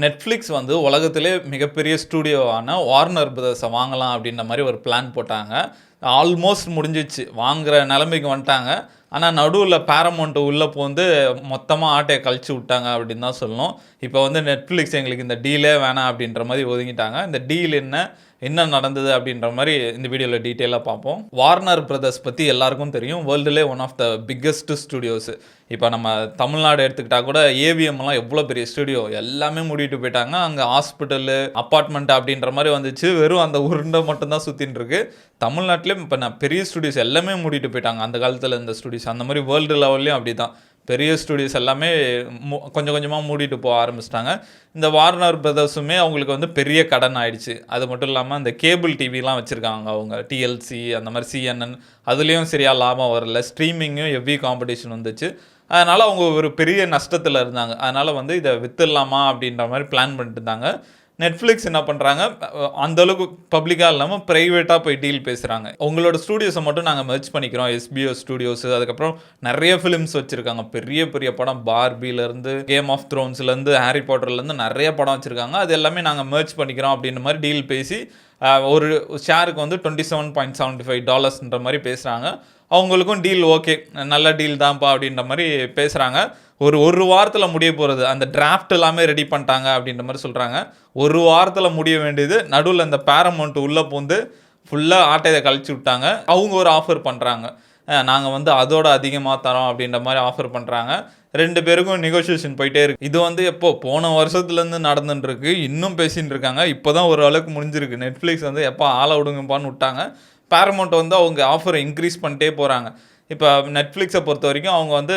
Netflix வந்து உலகத்திலே மிகப்பெரிய ஸ்டூடியோவான வார்னர் பிரதர்ஸை வாங்கலாம் அப்படின்ற மாதிரி ஒரு பிளான் போட்டாங்க. ஆல்மோஸ்ட் முடிஞ்சிச்சு. வாங்குற நிலைமைக்கு வந்துட்டாங்க. ஆனால் நடுவில் பேரமௌண்ட் உள்ளே போந்து மொத்தமாக ஆட்டையை கழிச்சு விட்டாங்க அப்படின்னு தான் சொல்லணும். இப்போ வந்து நெட்ஃப்ளிக்ஸ் எங்களுக்கு இந்த டீலே வேணாம் அப்படின்ற மாதிரி ஒதுங்கிட்டாங்க. இந்த டீல் என்ன நடந்தது அப்படின்ற மாதிரி இந்த வீடியோவில் டீட்டெயிலாக பார்ப்போம். வார்னர் பிரதர்ஸ் பற்றி எல்லாருக்கும் தெரியும். வேர்ல்டுலே one of the biggest studios. இப்போ நம்ம தமிழ்நாடு எடுத்துக்கிட்டால் கூட ஏவிஎம்லாம் எவ்வளோ பெரிய ஸ்டுடியோ எல்லாமே மூடிட்டு போயிட்டாங்க. அங்கே ஹாஸ்பிட்டலு அப்பார்ட்மெண்ட் அப்படின்ற மாதிரி வந்துச்சு. வெறும் அந்த உருண்டை மட்டும்தான் சுற்றின்னு இருக்கு. தமிழ்நாட்டிலையும் இப்போ பெரிய ஸ்டுடியோஸ் எல்லாமே மூடிட்டு போயிட்டாங்க. அந்த காலத்தில் இந்த ஸ்டுடியோஸ் அந்த மாதிரி வேர்ல்டு லெவல்லையும் அப்படி தான். பெரிய ஸ்டுடியோஸ் எல்லாமே கொஞ்சம் கொஞ்சமாக மூடிட்டு போக ஆரம்பிச்சிட்டாங்க. இந்த வார்னர் பிரதர்ஸுமே அவங்களுக்கு வந்து பெரிய கடன் ஆயிடுச்சு. அது மட்டும் இல்லாமல் இந்த கேபிள் டிவிலாம் வச்சுருக்காங்க அவங்க. டிஎல்சி அந்த மாதிரி சிஎன்என் அதுலேயும் சரியாக லாபம் வரல. ஸ்ட்ரீமிங்கும் ஹெவி காம்படிஷன் வந்துச்சு. அதனால் அவங்க ஒரு பெரிய நஷ்டத்தில் இருந்தாங்க. அதனால் வந்து இதை விற்றுடலாமா அப்படின்ற மாதிரி பிளான் பண்ணிட்டு இருந்தாங்க. நெட்ஃப்ளிக்ஸ் என்ன பண்ணுறாங்க, அந்தளவுக்கு பப்ளிக்காக இல்லாமல் ப்ரைவேட்டாக போய் டீல் பேசுகிறாங்க. உங்களோட ஸ்டூடியோஸை மட்டும் நாங்கள் மெர்ஜ் பண்ணிக்கிறோம். எஸ்பிஓ ஸ்டூடியோஸு, அதுக்கப்புறம் நிறைய ஃபிலிம்ஸ் வச்சுருக்காங்க. பெரிய பெரிய படம், பார்பிலேருந்து கேம் ஆஃப் த்ரோன்ஸ்லேருந்து ஹாரி பாட்டர்லேருந்து நிறைய படம் வச்சுருக்காங்க. அது எல்லாமே நாங்கள் மெர்ஜ் பண்ணிக்கிறோம் அப்படின்ற மாதிரி டீல் பேசி ஒரு ஷேருக்கு வந்து $27.75 மாதிரி பேசுகிறாங்க. அவங்களுக்கும் டீல் ஓகே, நல்ல டீல் தான்ப்பா அப்படின்ற மாதிரி பேசுகிறாங்க. ஒரு வாரத்தில் முடிய போகிறது. அந்த டிராஃப்ட் எல்லாமே ரெடி பண்ணிட்டாங்க அப்படின்ற மாதிரி சொல்கிறாங்க. ஒரு வாரத்தில் முடிய வேண்டியது நடுவில் இந்த பேரமௌண்ட் உள்ளே பூந்து ஃபுல்லாக ஆட்டையை கழிச்சு விட்டாங்க. அவங்க ஒரு ஆஃபர் பண்ணுறாங்க, நாங்கள் வந்து அதோட அதிகமாக தரோம் அப்படின்ற மாதிரி ஆஃபர் பண்ணுறாங்க. 2 பேருக்கும் நெகோசியேஷன் போயிட்டே இருக்கு. இது வந்து போன வருஷத்துலேருந்து நடந்துட்டுருக்கு. இன்னும் பேசின்னு இருக்காங்க. இப்போ தான் ஒரு அளவுக்கு முடிஞ்சிருக்கு. நெட்ஃப்ளிக்ஸ் வந்து எப்போ ஆளை விடுங்கப்பான்னு விட்டாங்க. பேரமௌண்ட் வந்து அவங்க ஆஃபரை இன்க்ரீஸ் பண்ணிட்டே போகிறாங்க. இப்போ நெட்ஃப்ளிக்ஸை பொறுத்த வரைக்கும் அவங்க வந்து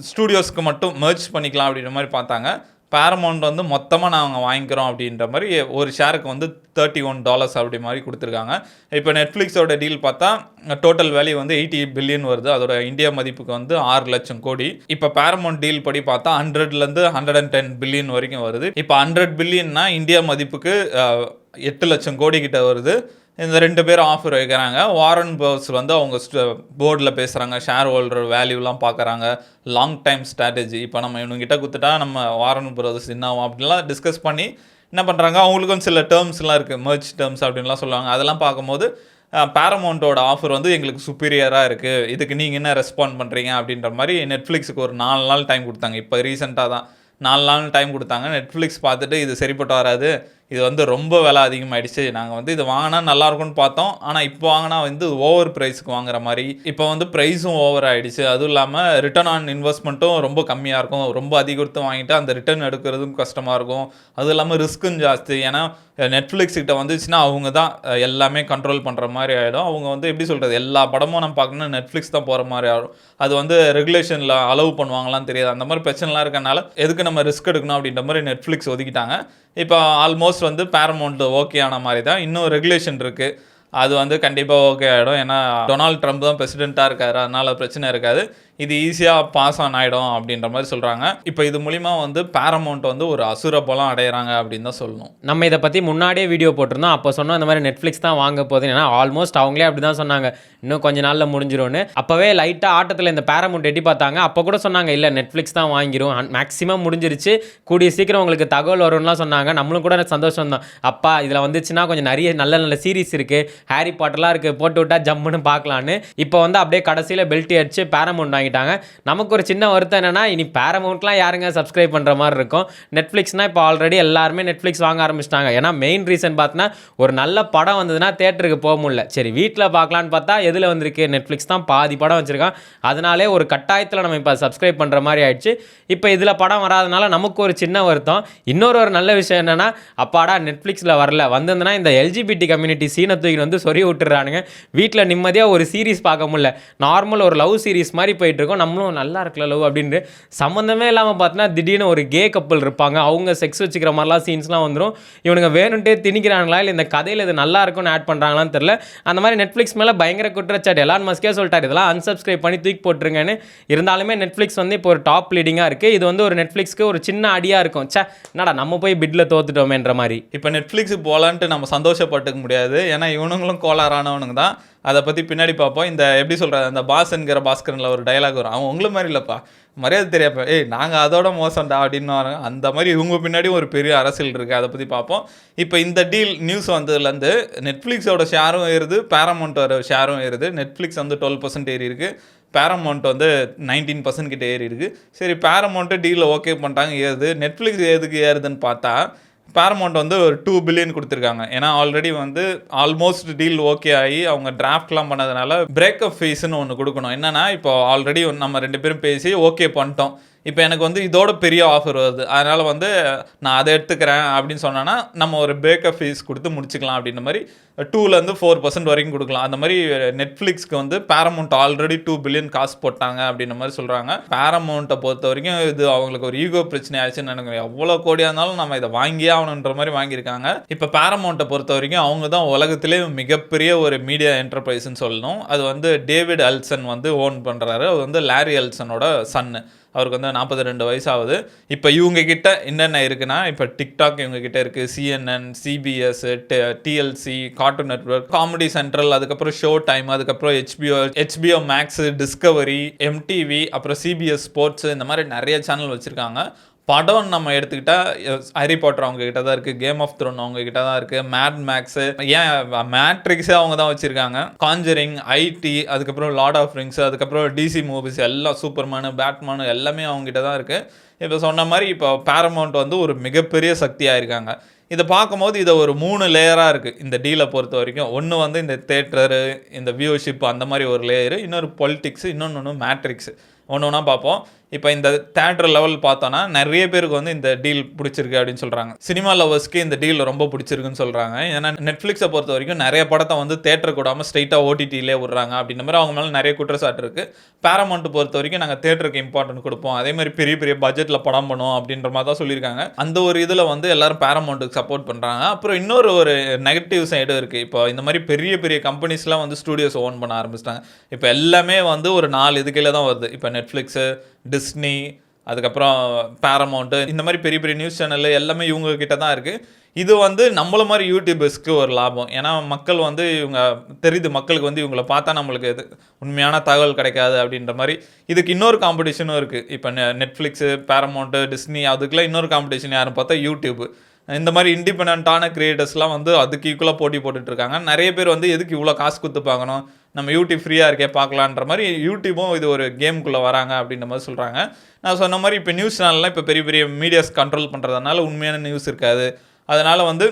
ஸ்டூடியோஸ்க்கு மட்டும் மெர்ஜ் பண்ணிக்கலாம் அப்படின்ற மாதிரி பார்த்தாங்க. பேரமௌண்ட் வந்து மொத்தமாக நாங்கள் வாங்கிக்கிறோம் அப்படின்ற மாதிரி ஒரு ஷேருக்கு வந்து $31 அப்படி மாதிரி கொடுத்துருக்காங்க. இப்போ நெட்ஃப்ளிக்ஸோட டீல் பார்த்தா டோட்டல் வேல்யூ வந்து 80 பில்லியன் வருது. அதோட இந்தியா மதிப்புக்கு வந்து 6 லட்சம் கோடி. இப்போ பேரமௌண்ட் டீல் படி பார்த்தா 100லேருந்து 110 பில்லியன் வரைக்கும் வருது. இப்போ 100 பில்லியன்னா இந்தியா மதிப்புக்கு 8 லட்சம் கோடி கிட்ட வருது. இந்த 2 பேரும் ஆஃபர் வைக்கிறாங்க. வாரன் பர்ஸ் வந்து அவங்க போர்டில் பேசுகிறாங்க. ஷேர் ஹோல்டர் வேல்யூலாம் பார்க்குறாங்க. Long time strategy. இப்போ நம்ம இவங்ககிட்ட கொடுத்துட்டா நம்ம வாரன் பிரதர்ஸ் என்ன ஆகும் அப்படின்லாம் டிஸ்கஸ் பண்ணி என்ன பண்ணுறாங்க, அவங்களுக்கும் சில டேர்ம்ஸ்லாம் இருக்குது, மெர்ஜ் டேர்ம்ஸ் அப்படின்லாம் சொல்லுவாங்க. அதெல்லாம் பார்க்கும்போது பேரமௌண்ட்டோட ஆஃபர் வந்து எங்களுக்கு சுப்பீரியராக இருக்குது, இதுக்கு நீங்கள் என்ன ரெஸ்பாண்ட் பண்ணுறீங்க அப்படின்ற மாதிரி நெட்ஃப்ளிக்ஸுக்கு ஒரு 4 நாள் டைம் கொடுத்தாங்க. இப்போ ரீசெண்டாக தான் 4 நாள் டைம் கொடுத்தாங்க. நெட்ஃப்ளிக்ஸ் பார்த்துட்டு இது சரிப்பட்டு வராது, இது வந்து ரொம்ப விலை அதிகமாகிடுச்சு, நாங்கள் வந்து இது வாங்கினா நல்லாயிருக்கும்னு பார்த்தோம், ஆனால் இப்போ வாங்கினா வந்து ஓவர் ப்ரைஸுக்கு வாங்குற மாதிரி. இப்போ வந்து ப்ரைஸும் ஓவர் ஆகிடுச்சு. அதுவும் இல்லாமல் ரிட்டர்ன் ஆன் இன்வெஸ்ட்மெண்ட்டும் ரொம்ப கம்மியாக இருக்கும். ரொம்ப அதிக கொடுத்து வாங்கிட்டு அந்த ரிட்டர்ன் எடுக்கிறதும் கஷ்டமாக இருக்கும். அதுவும் இல்லாமல் ரிஸ்க்கும் ஜாஸ்தி. ஏன்னா நெட்ஃப்ளிக்ஸ் கிட்ட வந்துச்சுன்னா அவங்க தான் எல்லாமே கண்ட்ரோல் பண்ணுற மாதிரி ஆகிடும். அவங்க வந்து எப்படி சொல்கிறது, எல்லா படமும் நம்ம பார்க்கணும்னா நெட்ஃப்ளிக்ஸ் தான் போகிற மாதிரி ஆகும். அது வந்து ரெகுலேஷனில் அலோவ் பண்ணுவாங்களான்னு தெரியாது. அந்த மாதிரி பிரச்சனைலாம் இருக்கனால எதுக்கு நம்ம ரிஸ்க் எடுக்கணும் அப்படின்ற மாதிரி நெட்ஃப்ளிக்ஸ் ஒதுக்கிட்டாங்க. இப்போ ஆல்மோஸ்ட் வந்து பேரமௌண்ட் ஓகே ஆன மாதிரி தான். இன்னும் ரெகுலேஷன் இருக்குது, அது வந்து கண்டிப்பாக ஓகே ஆகிடும். ஏன்னா டொனால்ட் ட்ரம்ப் தான் பிரசிடெண்ட்டாக இருக்காரு, அதனால் பிரச்சனை இருக்காது. இது ஈஸியாக பாஸ் ஆன் ஆகிடும் அப்படின்ற மாதிரி சொல்கிறாங்க. இப்போ இது மூலிமா வந்து பேரமௌண்ட் வந்து ஒரு அசுர பலம் அடைகிறாங்க அப்படின்னு தான் சொல்லணும். நம்ம இதை பற்றி முன்னாடியே வீடியோ போட்டிருந்தோம். அப்போ சொன்னோம் இந்த மாதிரி நெட்ஃப்ளிக்ஸ் தான் வாங்க போகுது. ஏன்னா ஆல்மோஸ்ட் அவங்களே அப்படி தான் சொன்னாங்க, இன்னும் கொஞ்சம் நாளில் முடிஞ்சிடும்னு. அப்போவே லைட்டாக ஆட்டத்தில் இந்த பேரமௌண்ட் எட்டி பார்த்தாங்க. அப்போ கூட சொன்னாங்க இல்லை நெட்ஃப்ளிக்ஸ் தான் வாங்கிடும், மேக்ஸிமம் முடிஞ்சிருச்சு, கூடிய சீக்கிரம் உங்களுக்கு தகவல் வரும்லாம் சொன்னாங்க. நம்மளும் கூட சந்தோஷம் தான். அப்பா இதில் வந்துச்சுன்னா கொஞ்சம் நிறைய நல்ல நல்ல சீரிஸ் இருக்குது, ஹாரி பாட்டர்லாம் இருக்குது, போட்டு விட்டால் ஜம்முன்னு பார்க்கலான்னு. இப்போ வந்து அப்படியே கடைசியில் பெல்ட்டி அடிச்சு பேரமௌண்ட் வாங்கிட்டாங்க. நமக்கு ஒரு சின்ன வருத்தம் என்னன்னா, இனி பேரமௌண்ட்லாம் யாருங்க சப்ஸ்கிரைப் பண்ணுற மாதிரி இருக்கும். நெட்ஃப்ளிக்ஸ்னால் இப்போ ஆல்ரெடி எல்லாருமே நெட்ஃப்ளிக்ஸ் வாங்க ஆரம்பிச்சிட்டாங்க. ஏன்னா மெயின் ரீசன் பார்த்தீங்கன்னா, ஒரு நல்ல படம் வந்ததுன்னா தேட்டருக்கு போக முடியல, சரி வீட்டில் பார்க்கலான்னு பார்த்தா எதில் வந்திருக்கு, நெட்ஃப்ளிக்ஸ் தான் பாதி படம் வச்சுருக்கான். அதனாலே ஒரு கட்டாயத்தில் நம்ம இப்போ சப்ஸ்கிரைப் பண்ணுற மாதிரி ஆயிடுச்சு. இப்போ இதில் படம் வராதனால நமக்கு ஒரு சின்ன வருத்தம். இன்னொரு நல்ல விஷயம் என்னென்னா, அப்பாடா நெட்ஃப்ளிக்ஸில் வரல, வந்திருந்தனா இந்த எல்ஜிபிடி கம்யூனிட்டி சீனை தூக்கி வந்து சொறி விட்டுறானுங்க. வீட்டில் நிம்மதியாக ஒரு சீரிஸ் பார்க்க முடியல. நார்மல் ஒரு லவ் சீரிஸ் மாதிரி போயிட்டுருக்கோம். நம்மளும் நல்லா இருக்கல லவ் அப்படின்னு சம்மந்தமே இல்லாமல் பார்த்தீங்கன்னா திடீர்னு ஒரு கே கப்பல் இருப்பாங்க, அவங்க செக்ஸ் வச்சுக்கிற மாதிரிலாம் சீன்ஸ்லாம் வந்துடும். இவனுங்க வேணுன்ட்டே திணிக்கிறாங்களா இல்லை இந்த கதையில் இது நல்லா இருக்கும்னு ஆட் பண்ணுறாங்களான்னு தெரில. அந்த மாதிரி நெட்ஃப்ளிக்ஸ் மேலே பயங்கர குற்றச்சாட்டு. எலான் மஸ்கே சொல்லிட்டார் இதெல்லாம் அன்சப்ஸ்கிரைப் பண்ணி தூக்கி போட்டுருங்கன்னு. இருந்தாலுமே நெட்ஃப்ளிக்ஸ் வந்து இப்போ ஒரு டாப் லீடிங்காக இருக்குது. இது வந்து ஒரு நெட்ஃப்ளிக்ஸ்க்கு ஒரு சின்ன அடியாக இருக்கும். என்னடா நம்ம போய் பிட்டில் தோத்துட்டோமேன்ற மாதிரி. இப்போ நெட்ஃப்ளிக்ஸுக்கு போகலான்ட்டு நம்ம சந்தோஷப்பட்டுக்க முடியாது. ஏன்னா இவனுங்களும் கோளாறானவனுங்க தான். அதை பற்றி பின்னாடி பார்ப்போம். இந்த எப்படி சொல்கிறது, அந்த பாஸ் என்கிற பாஸ்கரனில் ஒரு டைலாக் வரும், அவன் உங்களை மாதிரி இல்லைப்பா, மரியாதை தெரியாப்ப நாங்கள் அதோட மோசம்டா அப்படின்னு வராங்க. அந்த மாதிரி இவங்க பின்னாடி ஒரு பெரிய அரசியல் இருக்குது, அதை பற்றி பார்ப்போம். இப்போ இந்த டீல் நியூஸ் வந்ததுலேருந்து நெட்ஃப்ளிக்ஸோட ஷேரும் ஏறுது, பேரமௌண்ட்டோட ஷேரும் ஏறுது. நெட்ஃப்ளிக்ஸ் வந்து 12% ஏறி இருக்குது, பேரமௌண்ட் வந்து 19% கிட்ட ஏறி இருக்குது. சரி, பேரமௌண்ட்டு டீலில் ஓகே பண்ணிட்டாங்க, ஏறுது. நெட்ஃப்ளிக்ஸ் எதுக்கு ஏறுதுன்னு பார்த்தா பேரமௌண்ட் வந்து ஒரு 2 பில்லியன் கொடுத்துருக்காங்க. ஏன்னா ஆல்ரெடி வந்து ஆல்மோஸ்ட் டீல் ஓகே ஆகி அவங்க டிராஃப்ட்லாம் பண்ணதுனால பிரேக்கப் ஃபீஸ்ன்னு ஒன்று கொடுக்கணும். என்னன்னா இப்போ ஆல்ரெடி நம்ம 2 பேரும் பேசி ஓகே பண்ணிட்டோம், இப்போ எனக்கு வந்து இதோட பெரிய ஆஃபர் வருது, அதனால் வந்து நான் அதை எடுத்துக்கிறேன் அப்படின்னு சொன்னேன்னா நம்ம ஒரு பிரேக்கப் ஃபீஸ் கொடுத்து முடிச்சுக்கலாம் அப்படின்ற மாதிரி 2லேருந்து 4% வரைக்கும் கொடுக்கலாம். அந்த மாதிரி நெட்ஃப்ளிக்ஸ்க்கு வந்து பேரமௌண்ட் ஆல்ரெடி 2 பில்லியன் காசு போட்டாங்க அப்படின்ற மாதிரி சொல்கிறாங்க. பேரமௌண்ட்டை பொறுத்த வரைக்கும் இது அவங்களுக்கு ஒரு ஈகோ பிரச்சனை ஆச்சுன்னு நினைக்கிறேன். எவ்வளோ கோடியாக இருந்தாலும் நம்ம இதை வாங்கியே ஆகணுன்ற மாதிரி வாங்கியிருக்காங்க. இப்போ பேரமௌண்ட்டை பொறுத்த வரைக்கும் அவங்க தான் உலகத்திலே மிகப்பெரிய ஒரு மீடியா என்டர்பிரைஸ்ன்னு சொல்லணும். அது வந்து டேவிட் எல்சன் வந்து ஓன் பண்ணுறாரு. அது வந்து லாரி எல்சனோட சன்னு. அவருக்கு வந்து 42 வயசு ஆகுது. இப்போ இவங்க கிட்ட என்னென்ன இருக்குன்னா, இப்போ டிக்டாக் இவங்க கிட்ட இருக்குது, CNN, CBS, TLC, cartoon network, comedy central, அதுக்கப்புறம் ஷோ டைம், அதுக்கப்புறம் HBO மேக்ஸ், டிஸ்கவரி, MTV, அப்புறம் CBS ஸ்போர்ட்ஸ், இந்த மாதிரி நிறைய சேனல் வச்சுருக்காங்க. படம் நம்ம எடுத்துக்கிட்டால் ஹாரி பாட்டர் அவங்க கிட்ட தான் இருக்குது, கேம் ஆஃப் த்ரோன் அவங்க கிட்ட தான் இருக்குது, மேட் மேக்ஸு, ஏன் மேட்ரிக்ஸே அவங்க தான் வச்சுருக்காங்க, காஞ்சரிங், ஐடி, அதுக்கப்புறம் லார்ட் ஆஃப் ரிங்ஸ், அதுக்கப்புறம் DC மூவிஸ் எல்லாம், சூப்பர்மேனு, பேட்மேனு எல்லாமே அவங்க கிட்ட தான் இருக்குது. இப்போ சொன்ன மாதிரி இப்போ பேரமௌண்ட் வந்து ஒரு மிகப்பெரிய சக்தியாக இருக்காங்க. இதை பார்க்கும்போது இதை ஒரு 3 லேயராக இருக்குது இந்த டீலை பொறுத்த வரைக்கும். ஒன்று வந்து இந்த தேட்டரு, இந்த வியூஷிப், அந்த மாதிரி ஒரு லேயரு, இன்னொரு பொலிட்டிக்ஸு, இன்னொன்று மேட்ரிக்ஸு. ஒன்று ஒன்றா பார்ப்போம். இப்போ இந்த தேட்டர் லெவல் பார்த்தோன்னா நிறைய பேருக்கு வந்து இந்த டீல் பிடிச்சிருக்கு அப்படின்னு சொல்கிறாங்க. சினிமா லவர்ஸ்க்கு இந்த டீல் ரொம்ப பிடிச்சிருக்குன்னு சொல்கிறாங்க. ஏன்னா நெட்ஃப்ளிக்ஸை பொறுத்த வரைக்கும் நிறைய படத்தை வந்து தேட்டர் கூடாமல் ஸ்ட்ரைட்டாக OTTலே விட்றாங்க அப்படின்ற மாதிரி அவங்க மேலே நிறைய குற்றச்சாட்டு இருக்குது. பேரமௌண்ட் பொறுத்த வரைக்கும் நாங்கள் தேட்டருக்கு இம்பார்ட்டன்ட் கொடுப்போம், அதே மாதிரி பெரிய பெரிய பட்ஜெட்டில் படம் பண்ணுவோம் அப்படின்ற மாதிரி தான் சொல்லியிருக்காங்க. அந்த ஒரு இதில் வந்து எல்லாரும் பேரமௌண்ட்டுக்கு சப்போர்ட் பண்ணுறாங்க. அப்புறம் இன்னொரு ஒரு நெகட்டிவ் சைடும் இருக்குது. இப்போ இந்த மாதிரி பெரிய பெரிய கம்பெனிஸ்லாம் வந்து ஸ்டூடியோஸ் ஓன் பண்ண ஆரம்பிச்சிட்டாங்க. இப்போ எல்லாமே வந்து ஒரு 4 இதுக்கையில் தான் வருது. இப்போ நெட்ஃப்ளிக்ஸு, டிஸ்னி, அதுக்கப்புறம் பேரமௌண்ட்டு, இந்த மாதிரி பெரிய பெரிய நியூஸ் சேனல் எல்லாமே இவங்க கிட்ட தான் இருக்குது. இது வந்து நம்மள மாதிரி யூடியூபர்ஸ்க்கு ஒரு லாபம். ஏன்னா மக்கள் வந்து இவங்க தெரியுது, மக்களுக்கு வந்து இவங்களை பார்த்தா நம்மளுக்கு இது உண்மையான தகவல் கிடைக்காது அப்படின்ற மாதிரி. இதுக்கு இன்னொரு காம்படிஷனும் இருக்குது. இப்போ நெட்ஃப்ளிக்ஸு, பேரமௌண்ட்டு, டிஸ்னி, அதுக்கெல்லாம் இன்னொரு காம்படிஷன் யாரும் பார்த்தா யூடியூப். இந்த மாதிரி இண்டிபெண்ட்டான கிரியேட்டர்ஸ்லாம் வந்து அதுக்கு ஈக்குவலாக போட்டி போட்டுட்ருக்காங்க. நிறைய பேர் வந்து எதுக்கு இவ்வளோ காசு கொடுத்து பார்க்கணும், நம்ம யூடியூப் ஃப்ரீயாக இருக்கே பார்க்கலான்ற மாதிரி யூடியூப்பும் இது ஒரு கேமுக்குள்ளே வராங்க அப்படின்ற மாதிரி சொல்கிறாங்க. நான் சொன்ன மாதிரி இப்போ நியூஸ் சேனல்லாம் இப்போ பெரிய பெரிய மீடியாஸ் கண்ட்ரோல் பண்ணுறதுனால உண்மையான நியூஸ் இருக்காது. அதனால் வந்து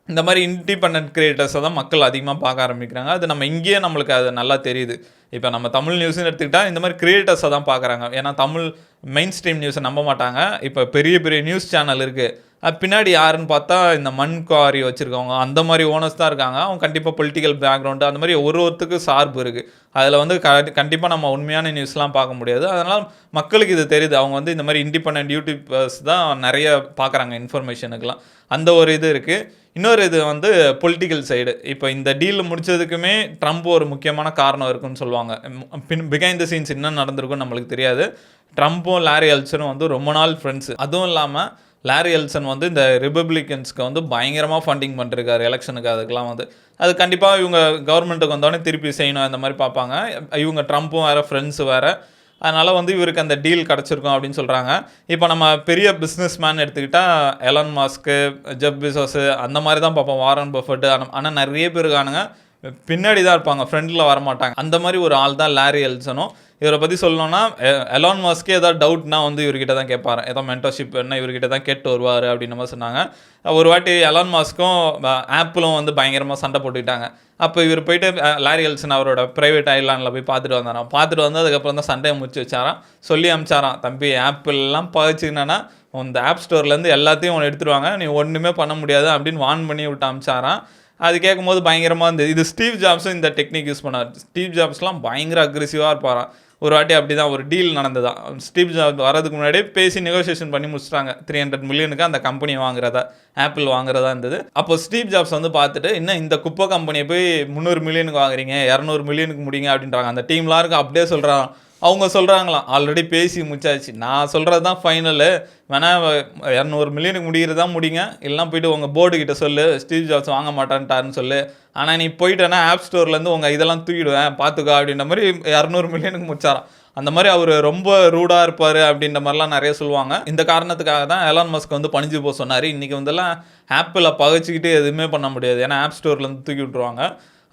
இந்த மாதிரி இண்டிபெண்டன்ட் கிரியேட்டர்ஸை தான் மக்கள் அதிகமாக பார்க்க ஆரம்பிக்கிறாங்க. அது நம்ம இங்கேயே நம்மளுக்கு அது நல்லா தெரியுது. இப்போ நம்ம தமிழ் நியூஸ்னு எடுத்துக்கிட்டால் இந்த மாதிரி கிரியேட்டர்ஸை தான் பார்க்குறாங்க. ஏன்னா தமிழ் மெயின் ஸ்ட்ரீம் நியூஸை நம்ப மாட்டாங்க. இப்போ பெரிய பெரிய நியூஸ் சேனல் இருக்குது, அது பின்னாடி யாருன்னு பார்த்தா இந்த மண் குவாரி வச்சுருக்கவங்க, அந்த மாதிரி ஓனர்ஸ் தான் இருக்காங்க. அவங்க கண்டிப்பாக பொலிட்டிக்கல் பேக்ரவுண்டு, அந்த மாதிரி ஒருத்தருக்கு சார்பு இருக்குது. அதில் வந்து கண்டிப்பாக நம்ம உண்மையான நியூஸ்லாம் பார்க்க முடியாது. அதனால் மக்களுக்கு இது தெரியுது. அவங்க வந்து இந்த மாதிரி இண்டிபெண்டன்ட் யூடியூபர்ஸ் தான் நிறைய பார்க்குறாங்க இன்ஃபர்மேஷனுக்கெலாம். அந்த ஒரு இது இருக்குது. இன்னொரு இது வந்து பொலிட்டிக்கல் சைடு. இப்போ இந்த டீல் முடிச்சதுக்குமே ட்ரம்ப் ஒரு முக்கியமான காரணம் இருக்குன்னு சொல்லுவாங்க. பிஹைண்ட் த சீன்ஸ் என்ன நடந்திருக்குன்னு நம்மளுக்கு தெரியாது. ட்ரம்ப்பும் லாரி எல்சனும் வந்து ரொம்ப நாள் ஃப்ரெண்ட்ஸு. அதுவும் இல்லாமல் லாரி எல்சன் வந்து இந்த ரிபப்ளிகன்ஸ்க்கு வந்து பயங்கரமாக ஃபண்டிங் பண்ணிருக்காரு எலெக்ஷனுக்கு. அதுக்கெலாம் வந்து அது கண்டிப்பாக இவங்க கவர்மெண்ட்டுக்கு வந்தோடனே திருப்பி செய்யணும் அந்த மாதிரி பார்ப்பாங்க. இவங்க ட்ரம்ப்பும் வேறு, ஃப்ரெண்ட்ஸு வேறு. அதனால் வந்து இவருக்கு அந்த டீல் கிடச்சிருக்கும் அப்படின்னு சொல்கிறாங்க. இப்போ நம்ம பெரிய பிஸ்னஸ் மேன் எடுத்துக்கிட்டால் எலான் மாஸ்க்கு, ஜெஃப் பெசோஸு, அந்த மாதிரி தான் பார்ப்போம், வாரன் பஃபெட்டு. ஆனால் நிறைய பேர் இருக்கானுங்க பின்னாடி தான் இருப்பாங்க, ஃப்ரெண்டில் வரமாட்டாங்க. அந்த மாதிரி ஒரு ஆள் தான் லாரி எல்சனும். இவரை பற்றி சொல்லணும்னா எலான் மாஸ்க்கே ஏதாவது டவுட்னா வந்து இவர்கிட்ட தான் கேட்பாரு. ஏதோ மென்டர்ஷிப் என்ன இவர்கிட்ட தான் கேட்டு வருவார் அப்படின்ற மாதிரி சொன்னாங்க. ஒரு வாட்டி எலான் மாஸ்க்கும் ஆப்பிளும் வந்து பயங்கரமாக சண்டை போட்டுக்கிட்டாங்க. அப்போ இவர் போயிட்டு லாரி எல்சன் அவரோட ப்ரைவேட் ஐலாண்டில் போய் பார்த்துட்டு வந்தாராம். பார்த்துட்டு வந்து அதுக்கப்புறம் தான் சண்டையை முடிச்சு வச்சாராம். சொல்லி அமிச்சாராம், தம்பி ஆப்பிள்லாம் பகிச்சுக்கினா இந்த ஆப் ஸ்டோர்லேருந்து எல்லாத்தையும் ஒன்று எடுத்துருவாங்க, நீ ஒன்றுமே பண்ண முடியாது அப்படின்னு வார்ன் பண்ணி விட்டு அமிச்சாராம். அது கேட்கும்போது பயங்கரமாக இருந்தது. இது ஸ்டீவ் ஜாப்ஸும் இந்த டெக்னிக் யூஸ் பண்ணார். ஸ்டீவ் ஜாப்ஸ்லாம் பயங்கர அக்ரெசிவாக இருப்பாராம். ஒரு வாட்டி அப்படி தான் ஒரு டீல் நடந்ததா. ஸ்டீவ் ஜாப்ஸ் வரதுக்கு முன்னாடியே பேசி நெகோசியேஷன் பண்ணி முடிச்சிட்டாங்க. 300 மில்லியனுக்கு அந்த கம்பெனியை வாங்குறதா, ஆப்பிள் வாங்குறதா இருந்தது. அப்போ ஸ்டீவ் ஜாப்ஸ் வந்து பார்த்துட்டு, இன்னும் இந்த குப்பை கம்பெனியை போய் 300 மில்லியனுக்கு வாங்குறீங்க, 200 மில்லியனுக்கு முடிங்க அப்படின்றாங்க. அந்த டீம்லாம் இருக்கு அப்படியே சொல்கிறான், அவங்க சொல்கிறாங்களாம் ஆல்ரெடி பேசி முடிச்சாச்சு, நான் சொல்கிறது தான் ஃபைனலு, வேணா 200 மில்லியனுக்கு முடிகிறது தான் முடிங்க, இல்லைனா போயிட்டு உங்கள் போர்டு கிட்ட சொல்லு ஸ்டீவ் ஜாப்ஸ் வாங்க மாட்டான்ட்டாருன்னு சொல்லு, ஆனால் நீ போயிட்டேன்னா ஆப் ஸ்டோர்லேருந்து உங்கள் இதெல்லாம் தூக்கிடுவேன் பார்த்துக்கோ அப்படின்ற மாதிரி 200 மில்லியனுக்கு முடிச்சாராம். அந்த மாதிரி அவர் ரொம்ப ரூடாக இருப்பார் அப்படின்ற மாதிரிலாம் நிறைய சொல்லுவாங்க. இந்த காரணத்துக்காக தான் எலான் மஸ்க் வந்து பணிஞ்சு போக சொன்னார். இன்றைக்கி வந்துலாம் ஆப்பிளை பகைச்சிக்கிட்டு எதுவுமே பண்ண முடியாது, ஏன்னா ஆப் ஸ்டோர்லேருந்து தூக்கி விட்ருவாங்க.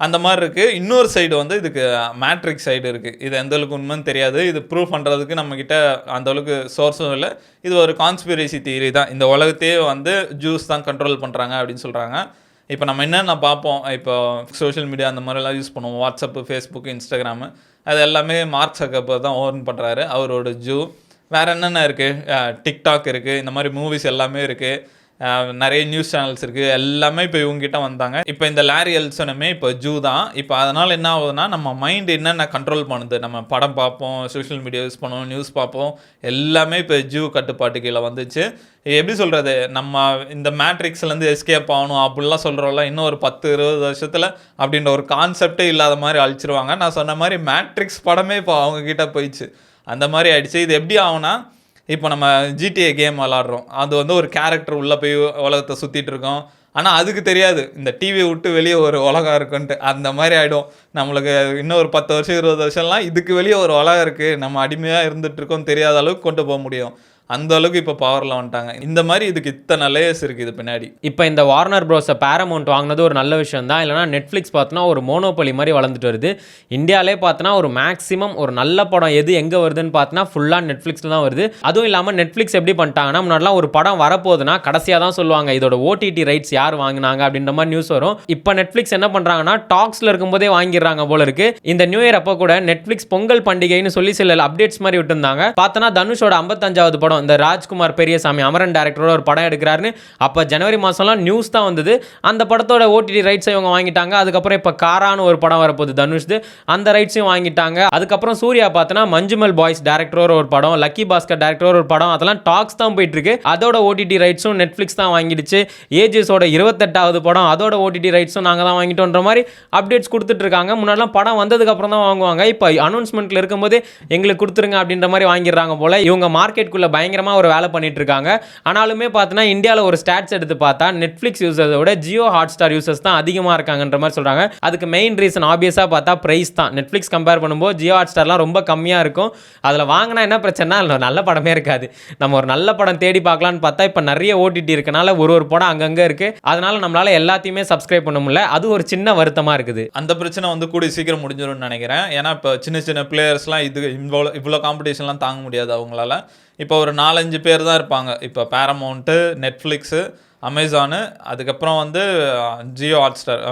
அந்த மாதிரி இருக்குது. இன்னொரு சைடு வந்து இதுக்கு மேட்ரிக்ஸ் சைடு இருக்குது. இது எந்த அளவுக்கு உண்மைன்னு தெரியாது. இது ப்ரூவ் பண்ணுறதுக்கு நம்மக்கிட்ட அந்தளவுக்கு சோர்ஸும் இல்லை. இது ஒரு கான்ஸ்பிரசி தியரி தான். இந்த உலகத்தையே வந்து ஜூஸ் தான் கண்ட்ரோல் பண்ணுறாங்க அப்படின்னு சொல்கிறாங்க. இப்போ நம்ம என்னென்ன பார்ப்போம், இப்போ சோஷியல் மீடியா அந்த மாதிரிலாம் யூஸ் பண்ணுவோம், வாட்ஸ்அப்பு, ஃபேஸ்புக்கு, இன்ஸ்டாகிராமு, அது எல்லாமே மார்க் ஜக்கர்பர்க் தான் ஓன் பண்ணுறாரு, அவரோட ஜூ. வேறு என்னென்ன இருக்குது, டிக்டாக் இருக்குது, இந்த மாதிரி மூவிஸ் எல்லாமே இருக்குது, நிறைய நியூஸ் சேனல்ஸ் இருக்குது, எல்லாமே இப்போ இவங்ககிட்ட வந்தாங்க. இப்போ இந்த லாரி எல்சனுமே இப்போ ஜூ தான். இப்போ அதனால் என்ன ஆகுதுன்னா, நம்ம மைண்டு என்னென்ன கண்ட்ரோல் பண்ணுது, நம்ம படம் பார்ப்போம், சோஷியல் மீடியா யூஸ் பண்ணுவோம், நியூஸ் பார்ப்போம், எல்லாமே இப்போ ஜூ கட்டுப்பாட்டு கீழே வந்துச்சு. எப்படி சொல்கிறது, நம்ம இந்த மேட்ரிக்ஸ்லேருந்து எஸ்கேப் ஆகணும் அப்படிலாம் சொல்கிறோம்ல, இன்னும் ஒரு 10-20 வருஷத்தில் அப்படின்ற ஒரு கான்செப்டே இல்லாத மாதிரி அழிச்சிருவாங்க. நான் சொன்ன மாதிரி மேட்ரிக்ஸ் படமே இப்போ அவங்கக்கிட்ட போயிடுச்சு, அந்த மாதிரி ஆயிடுச்சு. இது எப்படி ஆகும்னா, இப்போ நம்ம GTA கேம் விளாட்றோம், அது வந்து ஒரு கேரக்டர் உள்ளே போய் உலகத்தை சுற்றிட்டு இருக்கோம், ஆனால் அதுக்கு தெரியாது இந்த டிவியை விட்டு வெளியே ஒரு உலகம் இருக்குன்ட்டு. அந்த மாதிரி ஆகிடும் நம்மளுக்கு. இன்னும் ஒரு 10 வருஷம் 20 வருஷம்லாம் இதுக்கு வெளியே ஒரு உலகம் இருக்குது, நம்ம அடிமையாக இருந்துகிட்ருக்கோம் தெரியாத அளவுக்கு கொண்டு போக முடியும். அந்த அளவுக்கு இப்போ பவரில் வந்துட்டாங்க. இந்த மாதிரி இதுக்கு இத்தனை லேயர்ஸ் இருக்குது இது பின்னாடி. இப்போ இந்த வார்னர் ப்ரோஸை பேரமௌண்ட் வாங்கினது ஒரு நல்ல விஷயம் தான். இல்லைனா நெட்ஃப்ளிக்ஸ் பார்த்தோன்னா ஒரு மோனோபொலி மாதிரி வளர்ந்துட்டு வருது. இந்தியாவிலே பார்த்தோன்னா ஒரு மேக்ஸிமம் ஒரு நல்ல படம் எது எங்கே வருதுன்னு பார்த்தோன்னா ஃபுல்லாக நெட்ஃப்ளிக்ஸில் தான் வருது. அதுவும் இல்லாமல் நெட்ஃப்ளிக்ஸ் எப்படி பண்ணிட்டாங்கன்னா, முன்னாடிலாம் ஒரு படம் வரப்போகுதுன்னா கடைசியாக தான் சொல்லுவாங்க இதோட OTT ரைட்ஸ் யார் வாங்கினாங்க அப்படின்ற மாதிரி நியூஸ் வரும். இப்போ நெட்ஃப்ளிக்ஸ் என்ன பண்ணுறாங்கன்னா, டாக்ஸில் இருக்கும்போதே வாங்கிடுறாங்க போல இருக்கு. இந்த நியூ இயர் அப்போ கூட நெட்ஃப்ளிக்ஸ் பொங்கல் பண்டிகைன்னு சொல்லி சில அப்டேட்ஸ் மாதிரி விட்டுருந்தாங்க. பார்த்தோன்னா தனுஷோட 55வது படம், இந்த ராஜ்குமார் பெரியசாமி அமரன் டைரக்டரோட ஒரு படம் எடுக்கிறாருன்னு அப்போ ஜனவரி மாதம்லாம் நியூஸ் தான் வந்தது. அந்த படத்தோட OTT ரைட்ஸை இவங்க வாங்கிட்டாங்க. அதுக்கப்புறம் இப்போ காரான்னு ஒரு படம் வரப்போகுது தனுஷ்து, அந்த ரைட்ஸையும் வாங்கிட்டாங்க. அதுக்கப்புறம் சூர்யா பார்த்தோன்னா மஞ்சுமல் பாய்ஸ் டைரக்டரோட ஒரு படம், லக்கி பாஸ்கர் டைரக்டரோட ஒரு படம், அதெல்லாம் டாக்ஸ் தான் போயிட்டு இருக்கு. அதோட OTT ரைட்ஸும் நெட்ஃப்ளிக்ஸ் தான் வாங்கிடுச்சு. ஏஜஸோட 28வது படம், அதோட OTT ரைட்ஸும் நாங்கள் தான் வாங்கிட்டோன்ற மாதிரி அப்டேட்ஸ் கொடுத்துட்டு இருக்காங்க. முன்னாடிலாம் படம் வந்ததுக்கு அப்புறம் தான் வாங்குவாங்க. இப்போ அனௌன்ஸ்மெண்ட்ல இருக்கும்போது எங்களுக்கு கொடுத்துருங்க அப்படின்ற மாதிரி வாங்கிடுறாங்க போல. இவங்க மார்க்கெட்டுக்குள்ள பயங்கரமா ஒரு வேலை பண்ணிட்டு இருக்காங்க. ஆனாலுமே பார்த்தோன்னா இந்தியாவில் ஒரு ஸ்டாட்ஸ் எடுத்து பார்த்தா நெட்ஃப்ளிக்ஸ் யூசர்ஸோட ஜியோ ஹாட்ஸ்டார் யூசர்ஸ் தான் அதிகமாக இருக்காங்கன்ற மாதிரி சொல்கிறாங்க. அதுக்கு மெயின் ரீசன் ஆப்வியஸாக பார்த்தா ப்ரைஸ் தான். நெட்ஃப்ளிக்ஸ் கம்பேர் பண்ணும்போது ஜியோ ஹாட்ஸ்டார்லாம் ரொம்ப கம்மியாக இருக்கும். அதில் வாங்கினா என்ன பிரச்சனை, நல்ல படமே இருக்காது. நம்ம ஒரு நல்ல படம் தேடி பார்க்கலான்னு பார்த்தா இப்போ நிறைய OTT இருக்கனால ஒரு படம் அங்கங்கே இருக்குது. அதனால நம்மளால எல்லாத்தையுமே சப்ஸ்கிரைப் பண்ண முடியல. அது ஒரு சின்ன வருத்தமாக இருக்குது. அந்த பிரச்சனை வந்து கூடிய சீக்கிரம் முடிஞ்சிடும்னு நினைக்கிறேன். ஏன்னா இப்போ சின்ன சின்ன பிளேயர்ஸ்லாம் இது இவ்வளோ காம்படிஷன்லாம் தாங்க முடியாது அவங்களால. இப்போ ஒரு 4-5 பேர் தான் இருப்பாங்க. இப்போ பேரமௌண்ட்டு, நெட்ஃப்ளிக்ஸு, அமேசானு, அதுக்கப்புறம் வந்து ஜியோ ஹாட்ஸ்டார்,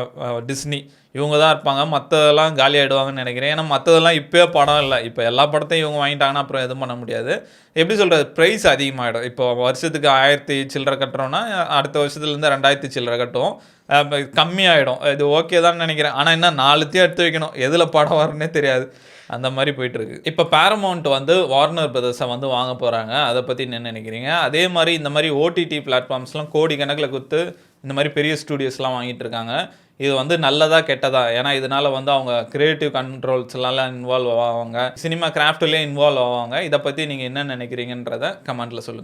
டிஸ்னி, இவங்க தான் இருப்பாங்க. மற்றதெல்லாம் காலி ஆகிடுவாங்கன்னு நினைக்கிறேன். ஏன்னா மற்றதெல்லாம் இப்போயே படம் இல்லை. இப்போ எல்லா படத்தையும் இவங்க வாங்கிட்டாங்கன்னா அப்புறம் எதுவும் பண்ண முடியாது. எப்படி சொல்கிறது, ப்ரைஸ் அதிகமாகிடும். இப்போ வருஷத்துக்கு 1000 சில்லறை கட்டுறோன்னா அடுத்த வருஷத்துலேருந்து 2000 சில்லறை கட்டுவோம். கம்மியாகிடும். இது ஓகே தான் நினைக்கிறேன். ஆனால் என்ன 4த்தையும் எடுத்து வைக்கணும், எதில் படம் வரும்னே தெரியாது. அந்த மாதிரி போயிட்டுருக்கு. இப்போ பேரமௌண்ட் வந்து வார்னர் பிரதர்ஸை வந்து வாங்க போகிறாங்க. அதை பற்றி என்ன நினைக்கிறீங்க? அதே மாதிரி இந்த மாதிரி OTT பிளாட்ஃபார்ம்ஸ்லாம் கோடி கணக்கில் கொடுத்து இந்த மாதிரி பெரிய ஸ்டூடியோஸ்லாம் வாங்கிட்டு இருக்காங்க. இது வந்து நல்லதா கெட்டதா? ஏன்னா இதனால் வந்து அவங்க கிரியேட்டிவ் கண்ட்ரோல்ஸ்லாம் இன்வால்வ் ஆவாங்க, சினிமா கிராஃப்ட்லேயே இன்வால்வ் ஆவாங்க. இதை பற்றி நீங்கள் என்ன நினைக்கிறீங்கன்றதை கமெண்ட்டில் சொல்லுங்கள்.